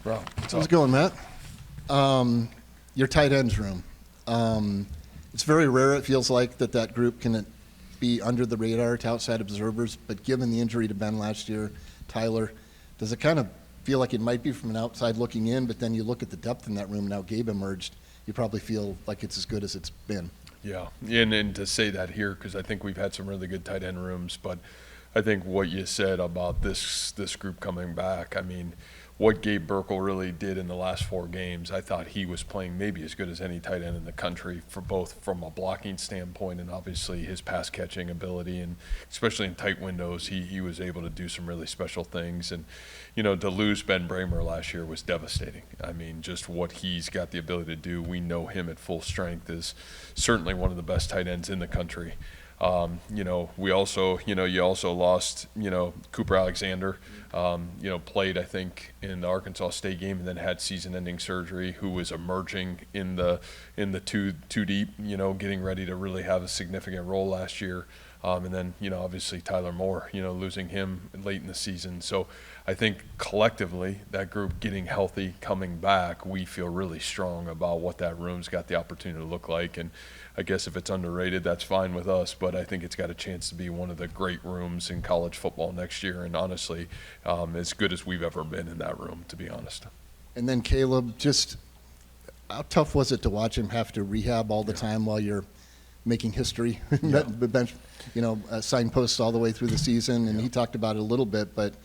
Bro, How's it going, Matt? Your tight ends room. It's very rare, it feels like, that group can be under the radar to outside observers, but given the injury to Ben last year, Tyler, does it kind of feel like it might be from an outside looking in, but then you look at the depth in that room, now Gabe emerged, you probably feel like it's as good as it's been. Yeah, and to say that here, because I think we've had some really good tight end rooms, but I think what you said about this group coming back, I mean, what Gabe Burkle really did in the last 4 games, I thought he was playing maybe as good as any tight end in the country, for both from a blocking standpoint and obviously his pass catching ability, and especially in tight windows, he was able to do some really special things. And to lose Ben Bramer last year was devastating. I mean, just what he's got the ability to do, we know him at full strength is certainly one of the best tight ends in the country. We also, you also lost, Cooper Alexander, played, I think, in the Arkansas State game and then had season-ending surgery, who was emerging in the two deep, getting ready to really have a significant role last year. And then, obviously Tyler Moore, losing him late in the season. So I think collectively that group getting healthy, coming back, we feel really strong about what that room's got the opportunity to look like. And I guess if it's underrated, that's fine with us, but I think it's got a chance to be one of the great rooms in college football next year, and honestly, as good as we've ever been in that room, to be honest. And then Caleb, just how tough was it to watch him have to rehab all the time while you're making history? Signposts all the way through the season, and he talked about it a little bit, but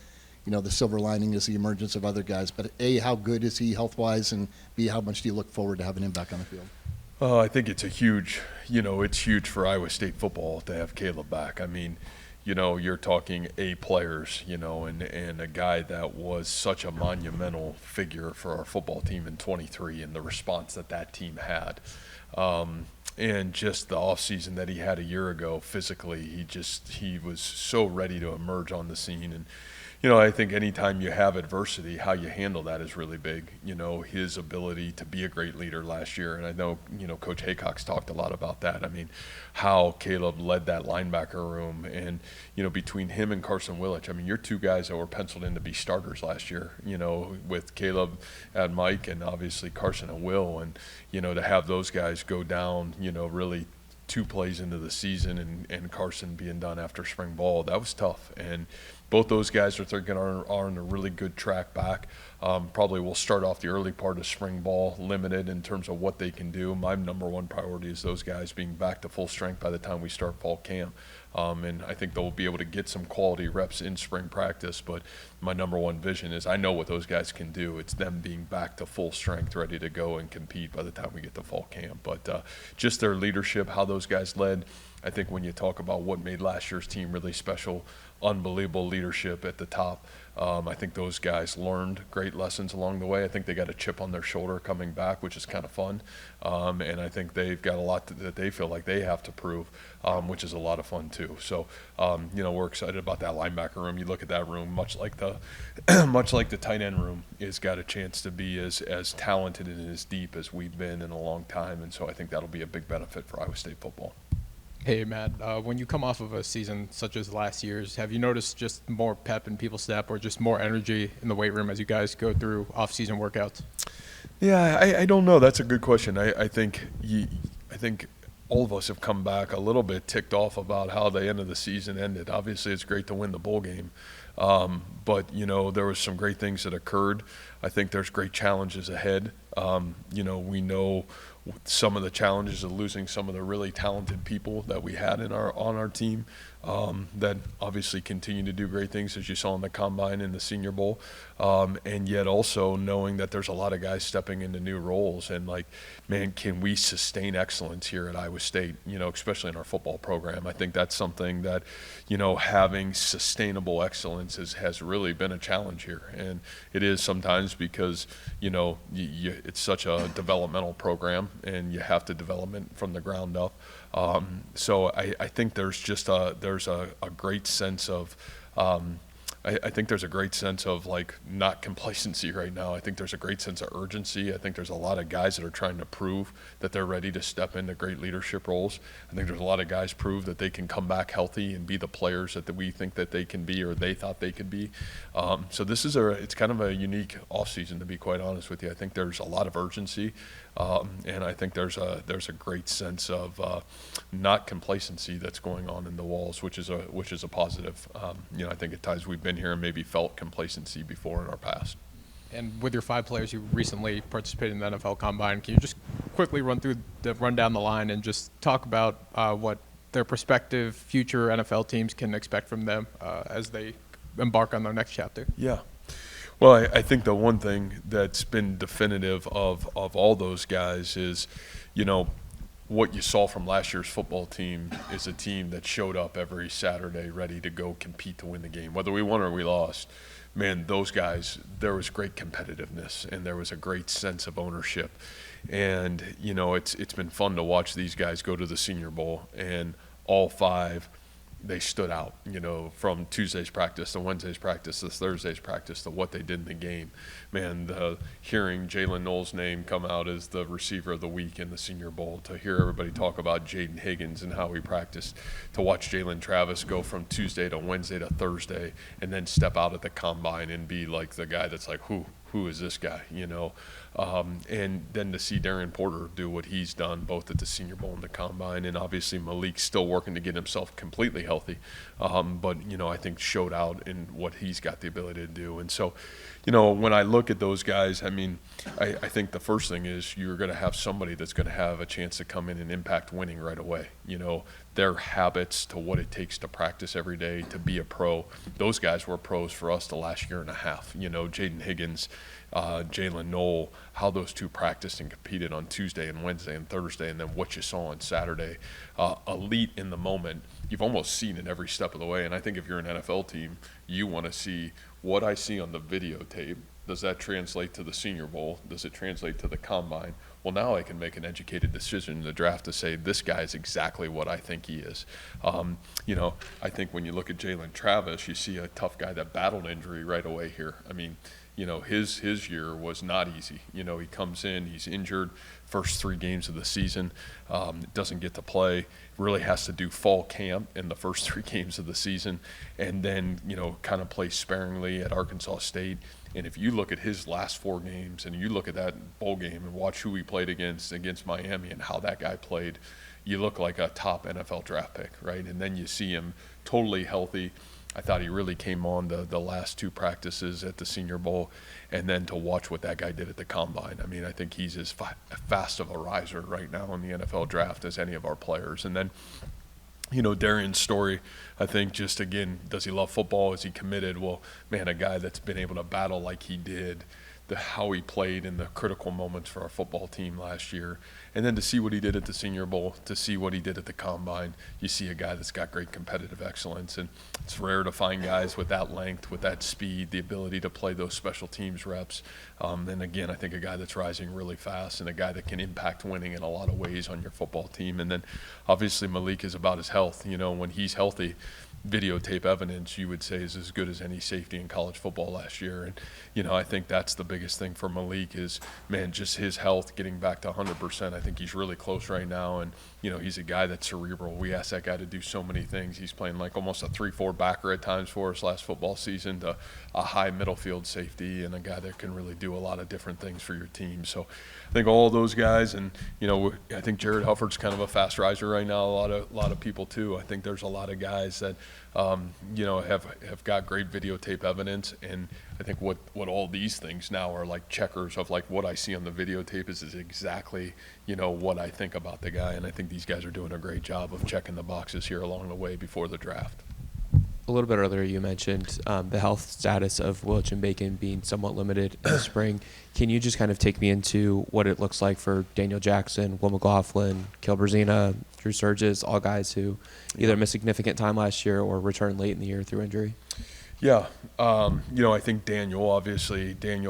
the silver lining is the emergence of other guys. But A, how good is he health-wise, and B, how much do you look forward to having him back on the field? I think it's it's huge for Iowa State football to have Caleb back. I mean, you're talking A players, and a guy that was such a monumental figure for our football team in 23 and the response that team had. And just the offseason that he had a year ago physically, he was so ready to emerge on the scene. And I think anytime you have adversity, how you handle that is really big. His ability to be a great leader last year, and I know, Coach Haycock's talked a lot about that. I mean, how Caleb led that linebacker room, and, between him and Carson Willich, I mean, you're 2 guys that were penciled in to be starters last year, with Caleb and Mike and obviously Carson and Will, and, to have those guys go down, really 2 plays into the season and Carson being done after spring ball, that was tough. And both those guys are on a really good track back. Probably will start off the early part of spring ball limited in terms of what they can do. My number one priority is those guys being back to full strength by the time we start fall camp. And I think they'll be able to get some quality reps in spring practice. But my number one vision is I know what those guys can do. It's them being back to full strength, ready to go and compete by the time we get to fall camp. But just their leadership, how those guys led, I think when you talk about what made last year's team really special, unbelievable leadership at the top. I think those guys learned great lessons along the way. I think they got a chip on their shoulder coming back, which is kind of fun. And I think they've got a lot that they feel like they have to prove, which is a lot of fun too. So, we're excited about that linebacker room. You look at that room, much like the tight end room, it's got a chance to be as talented and as deep as we've been in a long time. And so I think that'll be a big benefit for Iowa State football. Hey, Matt, when you come off of a season such as last year's, have you noticed just more pep in people's step or just more energy in the weight room as you guys go through off-season workouts? Yeah, I don't know. That's a good question. I think all of us have come back a little bit ticked off about how the end of the season ended. Obviously, it's great to win the bowl game, but there was some great things that occurred. I think there's great challenges ahead. We know some of the challenges of losing some of the really talented people that we had on our team that obviously continue to do great things, as you saw in the Combine and the Senior Bowl, and yet also knowing that there's a lot of guys stepping into new roles. And can we sustain excellence here at Iowa State, especially in our football program? I think that's something that, having sustainable excellence has really been a challenge here. And it is sometimes because, it's such a developmental program and you have to develop it from the ground up. So I think there's just a great sense of I think there's a great sense of like not complacency right now. I think there's a great sense of urgency. I think there's a lot of guys that are trying to prove that they're ready to step into great leadership roles. I think there's a lot of guys prove that they can come back healthy and be the players that we think that they can be or they thought they could be. So this is it's kind of a unique offseason, to be quite honest with you. I think there's a lot of urgency, and I think there's a great sense of not complacency that's going on in the walls, which is a positive. I think at times we've been here and maybe felt complacency before in our past. And with your 5 players who recently participated in the NFL Combine, can you just quickly run down the line and just talk about what their prospective future NFL teams can expect from them as they embark on their next chapter? Yeah. Well, I think the one thing that's been definitive of all those guys is, what you saw from last year's football team is a team that showed up every Saturday ready to go compete to win the game. Whether we won or we lost, man, those guys, there was great competitiveness and there was a great sense of ownership. And, it's been fun to watch these guys go to the Senior Bowl, and all 5, they stood out, from Tuesday's practice to Wednesday's practice to Thursday's practice to what they did in the game. Man, hearing Jalen Knowles' name come out as the receiver of the week in the Senior Bowl, to hear everybody talk about Jaden Higgins and how he practiced, to watch Jalen Travis go from Tuesday to Wednesday to Thursday and then step out at the Combine and be like the guy that's like, who is this guy, and then to see Darren Porter do what he's done both at the Senior Bowl and the Combine, and obviously Malik's still working to get himself completely healthy, but I think showed out in what he's got the ability to do. And so when I look at those guys, I think the first thing is you're going to have somebody that's going to have a chance to come in and impact winning right away. Their habits, to what it takes to practice every day, to be a pro. Those guys were pros for us the last year and a half. Jaden Higgins, Jalen Knoll, how those 2 practiced and competed on Tuesday and Wednesday and Thursday, and then what you saw on Saturday. Elite in the moment. You've almost seen it every step of the way. And I think if you're an NFL team, you want to see what I see on the videotape. Does that translate to the Senior Bowl? Does it translate to the Combine? Well, now I can make an educated decision in the draft to say this guy is exactly what I think he is. I think when you look at Jalen Travis, you see a tough guy that battled injury right away here. His year was not easy. He comes in, he's injured, first 3 games of the season, doesn't get to play, really has to do fall camp in the first 3 games of the season, and then, kind of play sparingly at Arkansas State. And if you look at his last 4 games and you look at that bowl game and watch who he played against Miami and how that guy played, you look like a top NFL draft pick, right? And then you see him totally healthy. I thought he really came on the last 2 practices at the Senior Bowl, and then to watch what that guy did at the Combine. I think he's as fast of a riser right now in the NFL draft as any of our players. And then, Darian's story, I think just, again, does he love football? Is he committed? Well, man, a guy that's been able to battle like he did, how he played in the critical moments for our football team last year, and then to see what he did at the Senior Bowl, to see what he did at the Combine, you see a guy that's got great competitive excellence. And it's rare to find guys with that length, with that speed, the ability to play those special teams reps. And again, I think a guy that's rising really fast and a guy that can impact winning in a lot of ways on your football team. And then obviously Malik is about his health. When he's healthy, videotape evidence, you would say, is as good as any safety in college football last year. And, I think that's the biggest thing for Malik is, man, just his health, getting back to 100%. I think he's really close right now. And, he's a guy that's cerebral. We asked that guy to do so many things. He's playing like almost a 3-4 backer at times for us last football season, to a high middle field safety, and a guy that can really do a lot of different things for your team. So I think all those guys, and, I think Jared Hufford's kind of a fast riser right now. A lot of people too. I think there's a lot of guys that, have got great videotape evidence. And I think what all these things now are like checkers of like what I see on the videotape is exactly, what I think about the guy. And I think these guys are doing a great job of checking the boxes here along the way before the draft. A little bit earlier, you mentioned the health status of Wilchin Bacon being somewhat limited in the spring. Can you just kind of take me into what it looks like for Daniel Jackson, Will McLaughlin, Kilberzina, Drew Sturgis, all guys who either missed significant time last year or returned late in the year through injury? Yeah, I think Daniel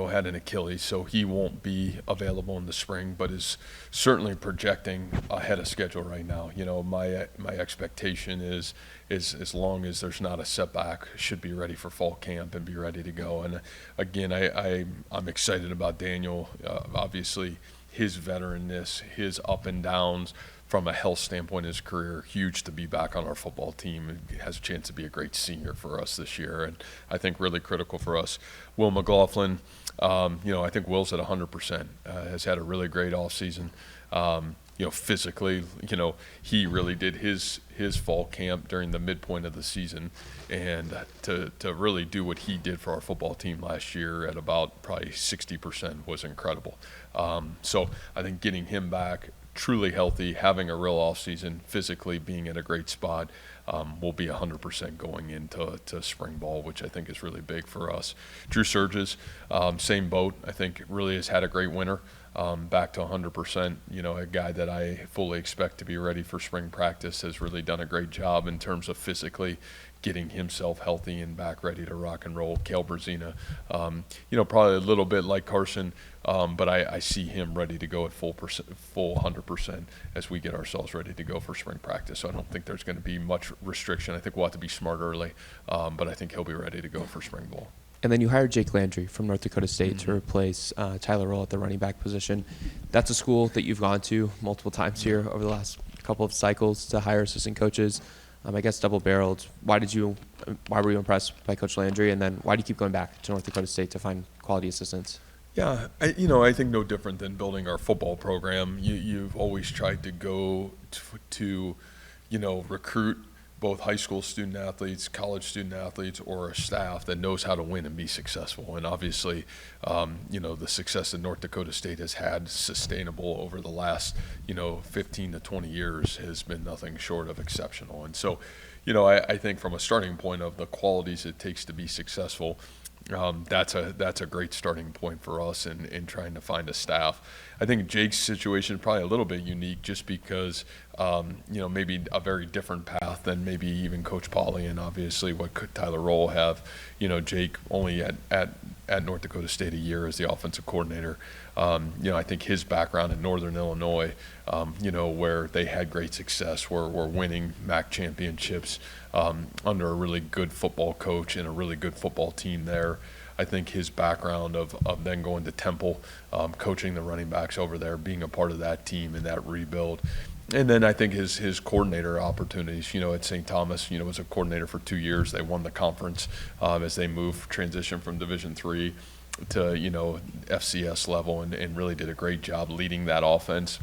had an Achilles, so he won't be available in the spring, but is certainly projecting ahead of schedule right now. My expectation is as long as there's not a setback, should be ready for fall camp and be ready to go. And again, I'm excited about Daniel. Obviously, his veteranness, his up and downs, from a health standpoint in his career, huge to be back on our football team. He has a chance to be a great senior for us this year, and I think really critical for us. Will McLaughlin, I think Will's at 100%, has had a really great offseason. Physically, he really did his fall camp during the midpoint of the season, and to really do what he did for our football team last year at about probably 60% was incredible. So I think getting him back truly healthy, having a real offseason, physically being in a great spot, will be 100% going into spring ball, which I think is really big for us. Drew Surges, same boat. I think really has had a great winter, back to 100%. A guy that I fully expect to be ready for spring practice, has really done a great job in terms of physically getting himself healthy and back ready to rock and roll. Cale Brazina, probably a little bit like Carson, but I see him ready to go at full 100% as we get ourselves ready to go for spring practice. So I don't think there's going to be much restriction. I think we'll have to be smart early, but I think he'll be ready to go for spring ball. And then you hired Jake Landry from North Dakota State to replace Tyler Roll at the running back position. That's a school that you've gone to multiple times here over the last couple of cycles to hire assistant coaches. I guess double-barreled. Why were you impressed by Coach Landry, and then why do you keep going back to North Dakota State to find quality assistants? Yeah, I think no different than building our football program. You've always tried to go to recruit both high school student athletes, college student athletes, or a staff that knows how to win and be successful. And obviously, the success that North Dakota State has had sustainable over the last, 15 to 20 years has been nothing short of exceptional. And so, I think from a starting point of the qualities it takes to be successful, that's a great starting point for us in trying to find a staff. I think Jake's situation is probably a little bit unique just because, maybe a very different path than maybe even Coach Pauly, and obviously what could Tyler Roll have. Jake only at North Dakota State a year as the offensive coordinator. I think his background in Northern Illinois, where they had great success, were winning MAC championships under a really good football coach and a really good football team there. I think his background of then going to Temple, coaching the running backs over there, being a part of that team and that rebuild. And then I think his coordinator opportunities, at St. Thomas, was a coordinator for 2 years. They won the conference as they transitioned from Division III to, FCS level and really did a great job leading that offense,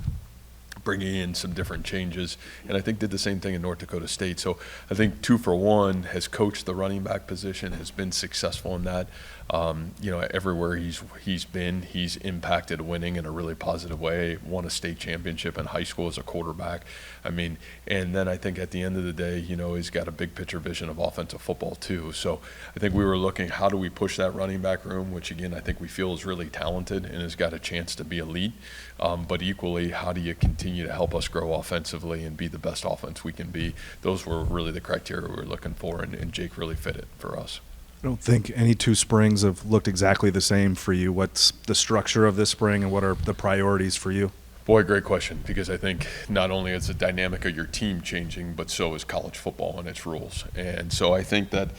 bringing in some different changes, and I think did the same thing in North Dakota State. So I think 2 for 1 has coached the running back position, has been successful in that. Everywhere he's been, he's impacted winning in a really positive way. Won a state championship in high school as a quarterback. And then I think at the end of the day, he's got a big picture vision of offensive football too. So I think we were looking, how do we push that running back room, which again I think we feel is really talented and has got a chance to be elite. But equally, how do you continue to help us grow offensively and be the best offense we can be? Those were really the criteria we were looking for, and Jake really fit it for us. I don't think any 2 springs have looked exactly the same for you. What's the structure of this spring, and what are the priorities for you? Boy, great question, because I think not only is the dynamic of your team changing, but so is college football and its rules. And so I think that,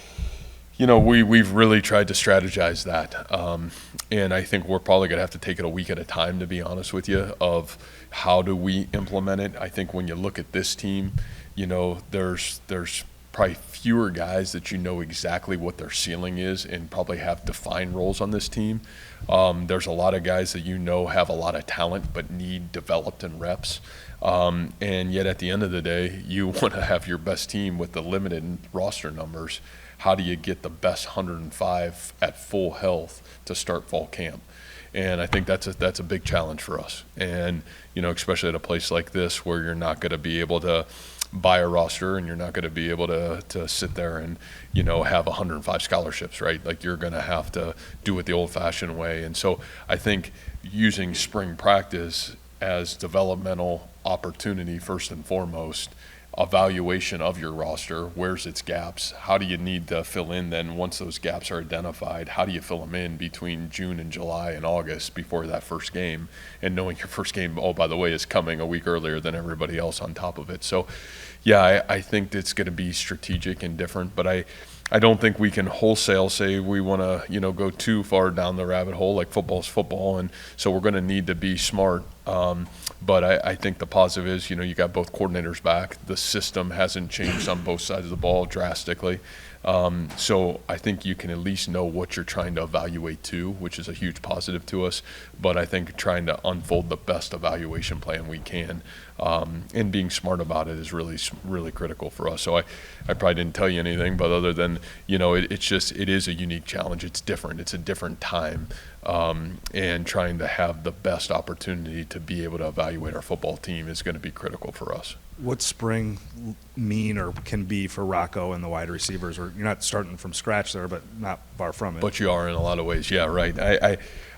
we've really tried to strategize that. And I think we're probably going to have to take it a week at a time, to be honest with you, of how do we implement it. I think when you look at this team, there's probably fewer guys that exactly what their ceiling is and probably have defined roles on this team. There's a lot of guys that have a lot of talent but need developed in reps. And yet at the end of the day, you want to have your best team with the limited roster numbers. How do you get the best 105 at full health to start fall camp? And I think that's a big challenge for us. And, especially at a place like this where you're not going to be able to buy a roster and you're not going to be able to sit there and, have 105 scholarships, right? Like you're going to have to do it the old-fashioned way. And so I think using spring practice as developmental opportunity first and foremost, evaluation of your roster. Where's its gaps? How do you need to fill in then once those gaps are identified? How do you fill them in between June and July and August before that first game? And knowing your first game, oh, by the way, is coming a week earlier than everybody else on top of it. So, yeah, I think it's going to be strategic and different, but I don't think we can wholesale say we want to, go too far down the rabbit hole. Like, football's football, and so we're going to need to be smart. But I think the positive is, you got both coordinators back. The system hasn't changed on both sides of the ball drastically. So I think you can at least know what you're trying to evaluate too, which is a huge positive to us. But I think trying to unfold the best evaluation plan we can, and being smart about it is really, really critical for us. So I probably didn't tell you anything, but other than, it is a unique challenge. It's different. It's a different time. And trying to have the best opportunity to be able to evaluate our football team is going to be critical for us. What spring mean or can be for Rocco and the wide receivers? Or you're not starting from scratch there, but not far from it. But you are in a lot of ways. Yeah, right.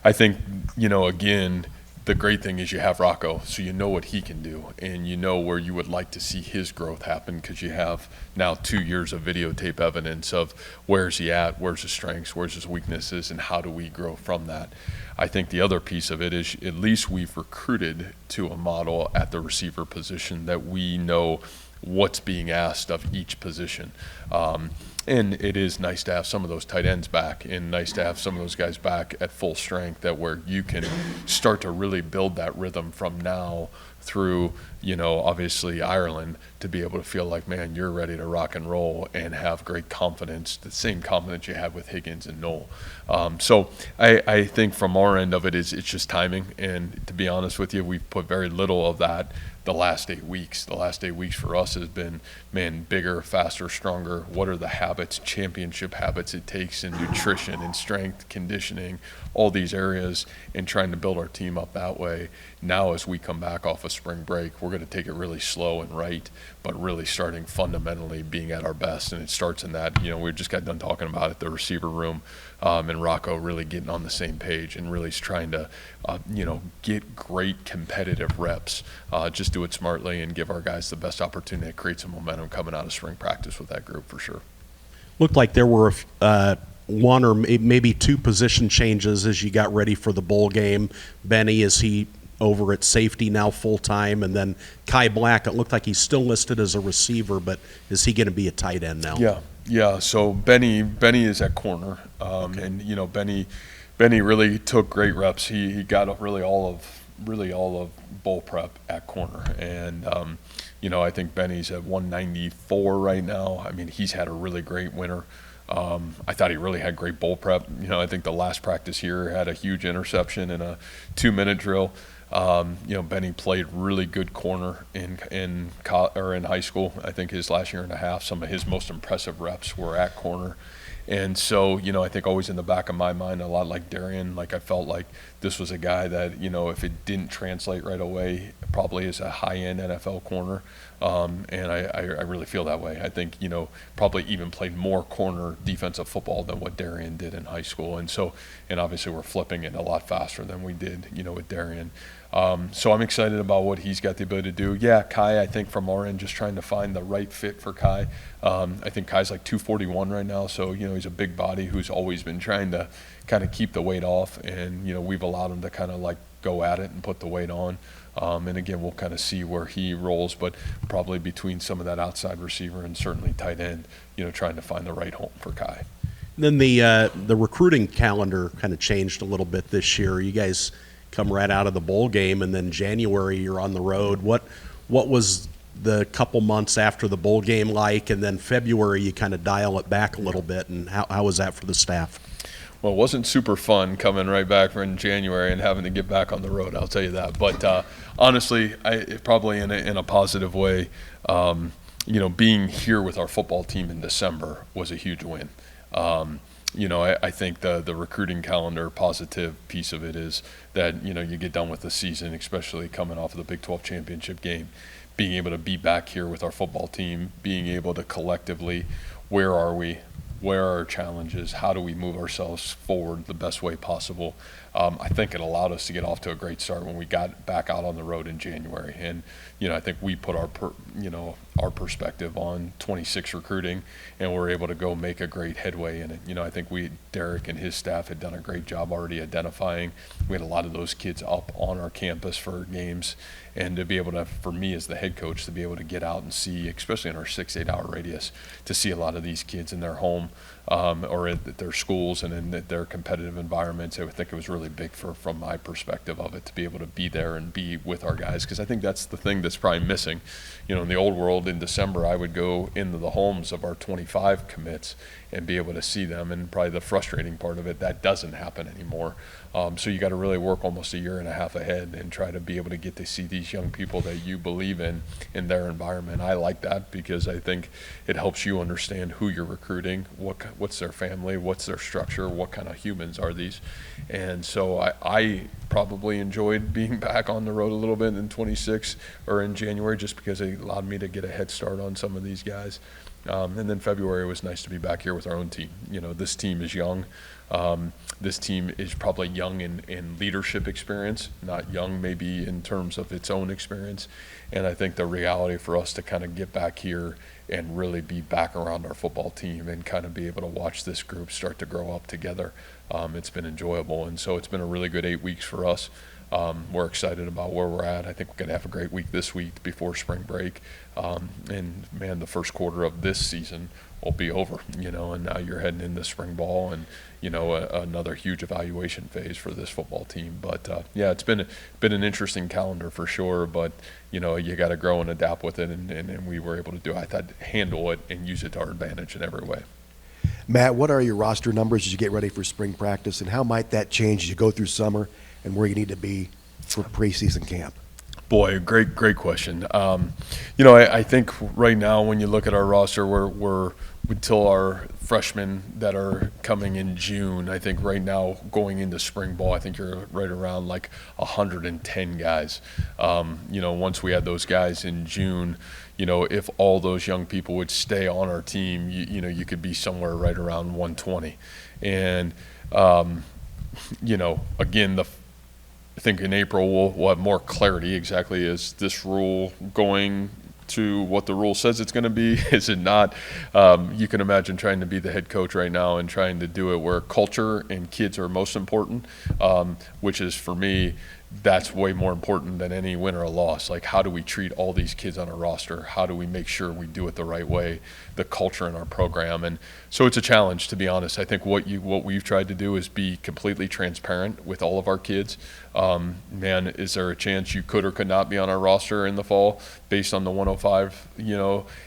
I think, again, the great thing is you have Rocco, so you know what he can do, and you know where you would like to see his growth happen because you have now 2 years of videotape evidence of where's he at, where's his strengths, where's his weaknesses, and how do we grow from that. I think the other piece of it is at least we've recruited to a model at the receiver position that we know what's being asked of each position. And it is nice to have some of those tight ends back, and nice to have some of those guys back at full strength, that where you can start to really build that rhythm from now through, obviously Ireland, to be able to feel like, man, you're ready to rock and roll and have great confidence, the same confidence you had with Higgins and Noel. So I think from our end of it it's just timing, and to be honest with you, we've put very little of that the last 8 weeks. The last 8 weeks for us has been, man, bigger, faster, stronger. What are the habits, championship habits it takes in nutrition and strength, conditioning, all these areas, and trying to build our team up that way. Now as we come back off of spring break, we're going to take it really slow and right, but really starting fundamentally being at our best. And it starts in that, we just got done talking about it, the receiver room, and Rocco really getting on the same page and really trying to, get great competitive reps. Just do it smartly and give our guys the best opportunity to create some momentum coming out of spring practice with that group for sure. Looked like there were one or maybe two position changes as you got ready for the bowl game. Benny, is he over at safety now full-time? And then Kai Black, it looked like he's still listed as a receiver, but is he going to be a tight end now? Yeah. So Benny is at corner, Okay. and Benny really took great reps. He got really all of bowl prep at corner, and I think Benny's at 194 right now. I mean, he's had a really great winter. I thought he really had great bowl prep. I think the last practice here had a huge interception in a 2-minute drill. Benny played really good corner in high school. I think his last year and a half, some of his most impressive reps were at corner. And so, I think always in the back of my mind, a lot like Darian, like I felt like this was a guy that, if it didn't translate right away, probably is a high-end NFL corner. And I really feel that way. I think, probably even played more corner defensive football than what Darian did in high school. And obviously we're flipping it a lot faster than we did, with Darian. So I'm excited about what he's got the ability to do. Yeah, Kai, I think from our end, just trying to find the right fit for Kai. I think Kai's like 241 right now, so, he's a big body who's always been trying to kind of keep the weight off, and, we've allowed him to kind of like go at it and put the weight on. And again, we'll kind of see where he rolls, but probably between some of that outside receiver and certainly tight end, trying to find the right home for Kai. Then the recruiting calendar kind of changed a little bit this year. You guys come right out of the bowl game, and then January you're on the road. What was the couple months after the bowl game like, and then February you kind of dial it back a little bit, and how was that for the staff? Well, it wasn't super fun coming right back in January and having to get back on the road, I'll tell you that. But honestly, probably in a positive way, being here with our football team in December was a huge win. I think the recruiting calendar positive piece of it is that, you get done with the season, especially coming off of the Big 12 championship game, being able to be back here with our football team, being able to collectively, where are we? where are our challenges, how do we move ourselves forward the best way possible. I think it allowed us to get off to a great start when we got back out on the road in January. And, I think we put our perspective on 26 recruiting, and we're able to go make a great headway in it. I think Derek and his staff had done a great job already identifying. We had a lot of those kids up on our campus for games, and to be able to, for me as the head coach, to be able to get out and see, especially in our 6-8 hour radius, to see a lot of these kids in their home or at their schools and in their competitive environments. I would think it was really big from my perspective of it, to be able to be there and be with our guys, because I think that's the thing that's probably missing. In the old world, in December, I would go into the homes of our 25 commits and be able to see them, and probably the frustrating part of it, that doesn't happen anymore. So you got to really work almost a year and a half ahead and try to be able to get to see these young people that you believe in their environment. I like that because I think it helps you understand who you're recruiting, what's their family, what's their structure, what kind of humans are these. And so I probably enjoyed being back on the road a little bit in 26 or in January, just because it allowed me to get a head start on some of these guys. And then February was nice to be back here with our own team. This team is young. This team is probably young in leadership experience, not young maybe in terms of its own experience. And I think the reality for us to kind of get back here and really be back around our football team and kind of be able to watch this group start to grow up together, it's been enjoyable. And so it's been a really good 8 weeks for us. We're excited about where we're at. I think we're going to have a great week this week before spring break. And man, the first quarter of this season will be over, and now you're heading into spring ball and, another huge evaluation phase for this football team. But yeah, it's been an interesting calendar for sure, but you got to grow and adapt with it. And we were able to do, I thought, handle it and use it to our advantage in every way. Matt, what are your roster numbers as you get ready for spring practice, and how might that change as you go through summer and where you need to be for preseason camp? Boy, great question. I think right now when you look at our roster, we're until our freshmen that are coming in June. I think right now going into spring ball, I think you're right around like 110 guys. Once we had those guys in June, if all those young people would stay on our team, you could be somewhere right around 120. And again, I think in April we'll have more clarity exactly, is this rule going to what the rule says it's going to be? Is it not? You can imagine trying to be the head coach right now and trying to do it where culture and kids are most important, which is, for me, that's way more important than any win or a loss. Like, how do we treat all these kids on our roster? How do we make sure we do it the right way, the culture in our program? And so it's a challenge, to be honest. I think what we've tried to do is be completely transparent with all of our kids. Man, is there a chance you could or could not be on our roster in the fall based on the 105?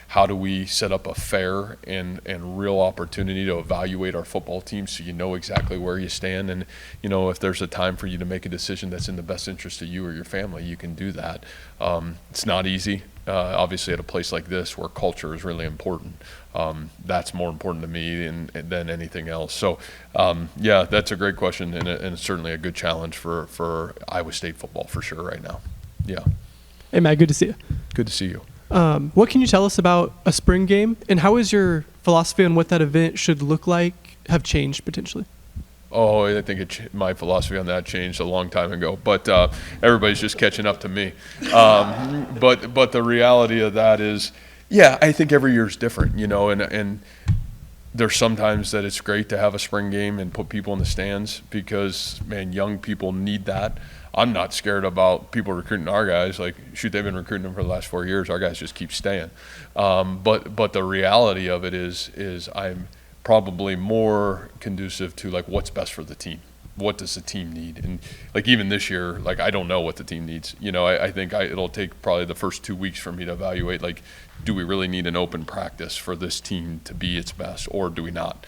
How do we set up a fair and real opportunity to evaluate our football team so you know exactly where you stand? And, if there's a time for you to make a decision that's in the best interest of you or your family, you can do that. It's not easy. Obviously, at a place like this where culture is really important, that's more important to me than anything else. So, yeah, that's a great question, and certainly a good challenge for Iowa State football for sure right now. Yeah. Hey, Matt, good to see you. Good to see you. What can you tell us about a spring game, and how is your philosophy on what that event should look like have changed potentially? Oh, I think my philosophy on that changed a long time ago, but everybody's just catching up to me. But the reality of that is, yeah, I think every year is different, and there's sometimes that it's great to have a spring game and put people in the stands because, man, young people need that. I'm not scared about people recruiting our guys. Like, shoot, they've been recruiting them for the last 4 years. Our guys just keep staying. But the reality of it is I'm probably more conducive to, like, what's best for the team. What does the team need? And, like, even this year, like, I don't know what the team needs. I think it'll take probably the first 2 weeks for me to evaluate, like, do we really need an open practice for this team to be its best, or do we not?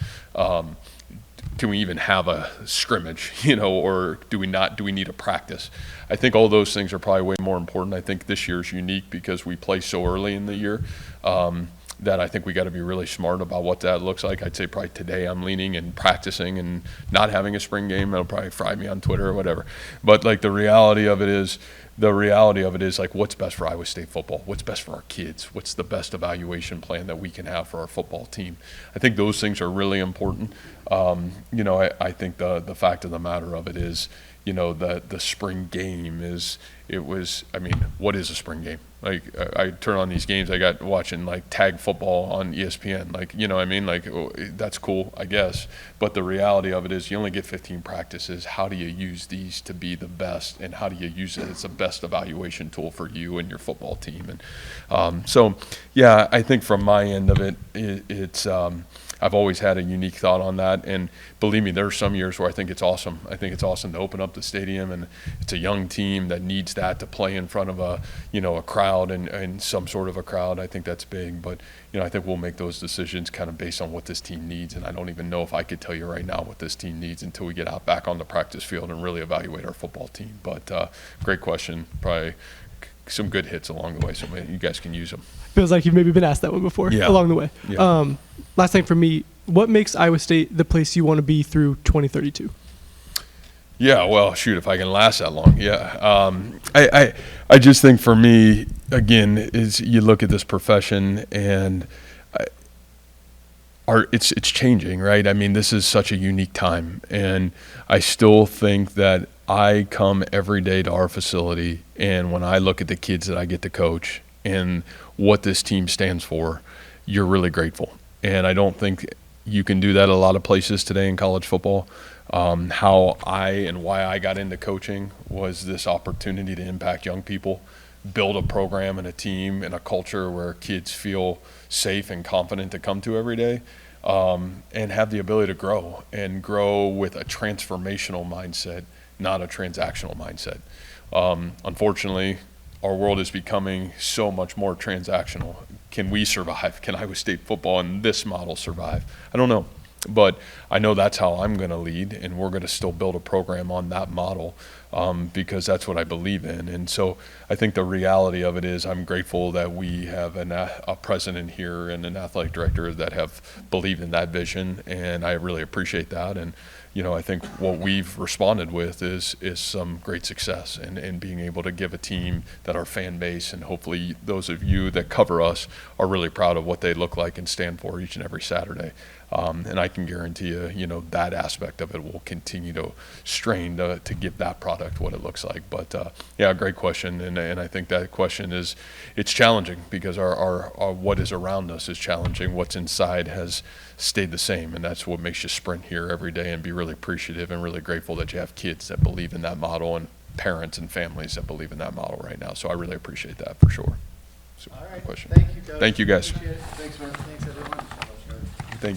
Can we even have a scrimmage, or do we not? Do we need a practice? I think all those things are probably way more important. I think this year is unique because we play so early in the year that I think we got to be really smart about what that looks like. I'd say probably today I'm leaning and practicing and not having a spring game. It'll probably fry me on Twitter or whatever. But, like, the reality of it is the reality of it is, like, what's best for Iowa State football? What's best for our kids? What's the best evaluation plan that we can have for our football team? I think those things are really important. You know, I think the fact of the matter of it is, you know, the spring game I mean, what is a spring game? Like, I turn on these games, I got watching, like, tag football on ESPN. Like, you know what I mean? Like, that's cool, I guess. But the reality of it is you only get 15 practices. How do you use these to be the best? And how do you use it as the best evaluation tool for you and your football team? And so, yeah, I think from my end of it, it's I've always had a unique thought on that, and believe me, there are some years where I think it's awesome. I think it's awesome to open up the stadium, and it's a young team that needs that to play in front of a crowd and some sort of a crowd. I think that's big, but I think we'll make those decisions kind of based on what this team needs, and I don't even know if I could tell you right now what this team needs until we get out back on the practice field and really evaluate our football team. But great question, probably some good hits along the way, so maybe you guys can use them. Feels like you've maybe been asked that one before along the way. Yeah. Last thing for me, what makes Iowa State the place you want to be through 2032? Yeah, well, shoot, if I can last that long, yeah. I just think for me, again, is you look at this profession and it's changing, right? I mean, this is such a unique time, and I still think that I come every day to our facility, and when I look at the kids that I get to coach and what this team stands for, you're really grateful. And I don't think you can do that a lot of places today in college football. How and why I got into coaching was this opportunity to impact young people, build a program and a team and a culture where kids feel safe and confident to come to every day, and have the ability to grow with a transformational mindset, not a transactional mindset. Unfortunately, our world is becoming so much more transactional. Can we survive? Can Iowa State football in this model survive? I don't know. But I know that's how I'm going to lead, and we're going to still build a program on that model, because that's what I believe in. And so I think the reality of it is I'm grateful that we have a president here and an athletic director that have believed in that vision, and I really appreciate that. And I think what we've responded with is some great success and being able to give a team that our fan base and hopefully those of you that cover us are really proud of what they look like and stand for each and every Saturday. And I can guarantee you, that aspect of it will continue to strain to give that product what it looks like. But yeah, great question, and I think that question it's challenging because our what is around us is challenging. What's inside has stayed the same, and that's what makes you sprint here every day and be really appreciative and really grateful that you have kids that believe in that model and parents and families that believe in that model right now. So I really appreciate that for sure. So, all right. Good question. Thank you, Coach. Thank you, guys. Appreciate it. Thanks, Mark. Thanks, everyone.